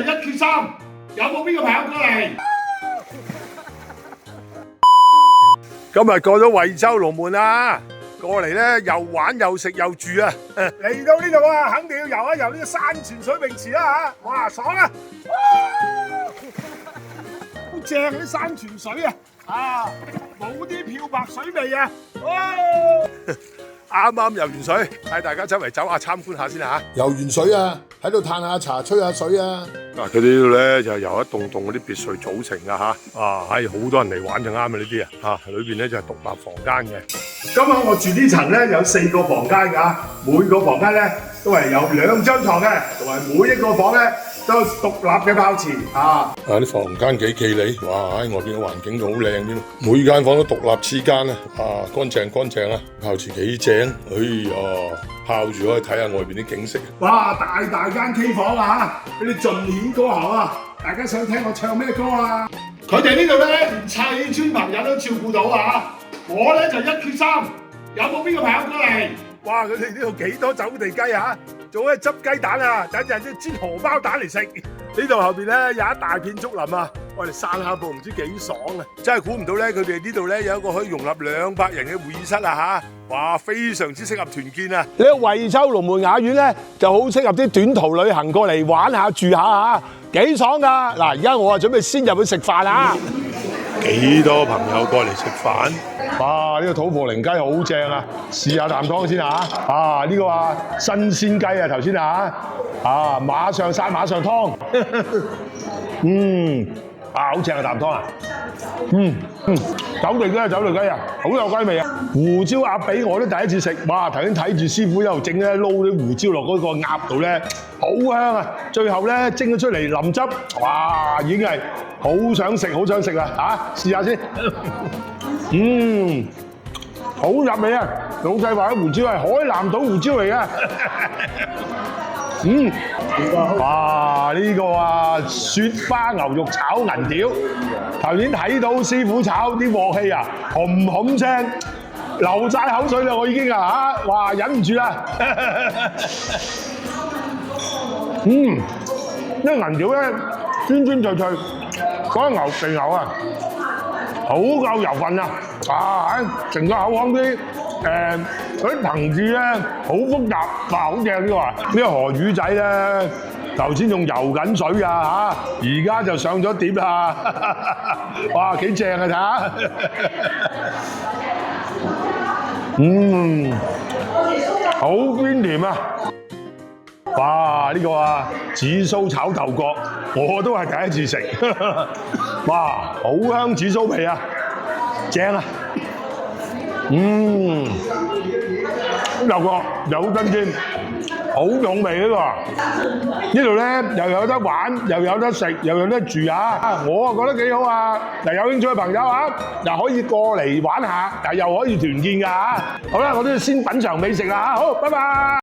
一缺三，有冇邊個朋友過嚟？今日過咗惠州龍門啦，過嚟咧又玩又食又住啊！嚟到呢度啊，肯定要游一游呢個山泉水泳池啦嚇！哇，爽啊！好正啲山泉水啊！冇啲漂白水味啊！啱啱游完水，帶大家周圍走下參觀下先嚇。游完水啊，喺度嘆下茶、吹下水啊！嗱，佢哋呢度咧就由一棟棟嗰啲別墅組成噶嚇，係好多人嚟玩就啱啊呢啲啊，裏邊咧就係獨立房間嘅。今晚我住呢層咧有4個房間㗎，每個房間咧都係有2張床嘅，同埋每一個房咧都有獨立嘅泡池啊！啲房間幾企理，哇！喺外邊嘅環境仲好靚添，每間房都獨立廁間啊，乾淨啊，泡池幾正，哎呀，泡住可以睇下外邊啲景色。哇！大間 K 房啊嚇，俾你盡顯歌喉啊！大家想聽我唱咩歌啊？佢哋呢度咧連砌村朋友都照顧到啊！我咧就一缺三，有冇邊個朋友過嚟？哇！佢哋呢度幾多走地雞啊！仲可以執雞蛋啊，等陣先煎荷包蛋嚟食。呢度後邊咧有一大片竹林啊，我哋散下步唔知幾爽啊！真係估唔到咧，佢哋呢度咧有一個可以容納200人嘅會議室啊嚇！哇，非常之適合團建啊！呢個惠州龍門雅苑咧就好適合啲短途旅行過嚟玩下住下嚇，幾爽㗎！嗱，而家我啊準備先入去食飯啊！幾多朋友過嚟食飯？哇！呢個土婆靈雞好正啊，試下啖湯先嚇。呢個啊新鮮雞啊頭先啊，馬上殺馬上湯。好正啊啖湯啊！走地雞啊，好有雞味啊！胡椒鴨髀我都第一次食，哇！頭先睇住師傅一路整咧，撈啲胡椒落嗰個鴨度咧，好香啊！最後咧蒸咗出嚟淋汁，哇！已經係好想食啦試下先。好入味啊！老細話啲胡椒係海南島胡椒嚟嘅。哇！呢個啊雪花牛肉炒銀條，頭先睇到師傅炒啲鑊氣啊，紅聲，流晒口水啦！我已經哇忍唔住啦！呢個銀條咧酸脆脆，嗰個肥牛啊，好夠油份啊！成個口腔啲嗰啲層次咧好複雜，哇好正呢個啊！呢個河魚仔咧頭先仲游緊水啊而家就上咗碟啦！哇幾正啊睇下！好鮮甜啊！哇！呢個啊紫蘇炒豆角，我都係第一次食。哇！好香紫蘇皮啊，正啊！有個有真鮮，好重味呢個。呢度咧又有得玩，又有得食，又有得住啊！我啊覺得幾好啊！嗱，有興趣嘅朋友又可以過嚟玩下，又可以團建㗎。好啦，我都要先品嚐美食啦好，拜拜。